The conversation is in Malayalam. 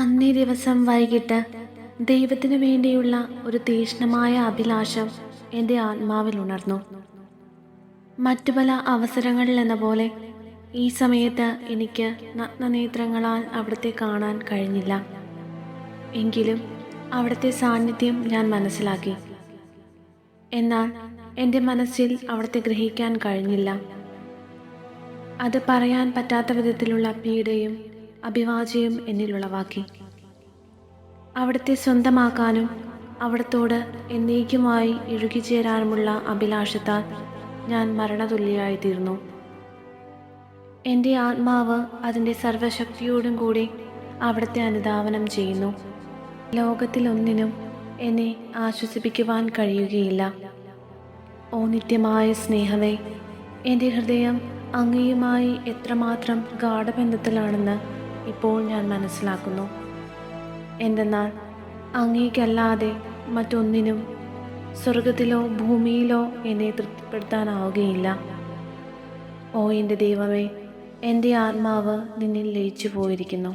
അന്നേ ദിവസം വൈകിട്ട് ദൈവത്തിനു വേണ്ടിയുള്ള ഒരു തീക്ഷ്ണമായ അഭിലാഷം എൻ്റെ ആത്മാവിൽ ഉണർന്നു. മറ്റു പല അവസരങ്ങളിലെന്ന പോലെ ഈ സമയത്ത് എനിക്ക് നഗ്നനേത്രങ്ങളാൽ അവിടുത്തെ കാണാൻ കഴിഞ്ഞില്ല. എങ്കിലും അവിടുത്തെ സാന്നിധ്യം ഞാൻ മനസ്സിലാക്കി. എന്നാൽ എൻ്റെ മനസ്സിൽ അവിടുത്തെ ഗ്രഹിക്കാൻ കഴിഞ്ഞില്ല. അത് പറയാൻ പറ്റാത്ത വിധത്തിലുള്ള പീഡയും അഭിവാജ്യവും എന്നിലുളവാക്കി. അവിടുത്തെ സ്വന്തമാക്കാനും അവിടത്തോട് എന്നേക്കുമായി ഇഴുകിച്ചേരാനുമുള്ള അഭിലാഷത്താൽ ഞാൻ മരണതുല്യായിത്തീർന്നു. എൻ്റെ ആത്മാവ് അതിൻ്റെ സർവശക്തിയോടും കൂടി അവിടുത്തെ അനുധാവനം ചെയ്യുന്നു. ലോകത്തിലൊന്നിനും എന്നെ ആശ്വസിപ്പിക്കുവാൻ കഴിയുകയില്ല. ഓ നിത്യമായ സ്നേഹമേ, എൻ്റെ ഹൃദയം അങ്ങയുമായി എത്രമാത്രം ഗാഢബന്ധത്തിലാണെന്ന് ഇപ്പോൾ ഞാൻ മനസ്സിലാക്കുന്നു. എന്തെന്നാൽ അങ്ങേക്കല്ലാതെ മറ്റൊന്നിനും സ്വർഗത്തിലോ ഭൂമിയിലോ എന്നെ തൃപ്തിപ്പെടുത്താനാവുകയില്ല. ഓ എൻ്റെ ദൈവമേ, എൻ്റെ ആത്മാവ് നിന്നിൽ ലയിച്ചു പോയിരിക്കുന്നു.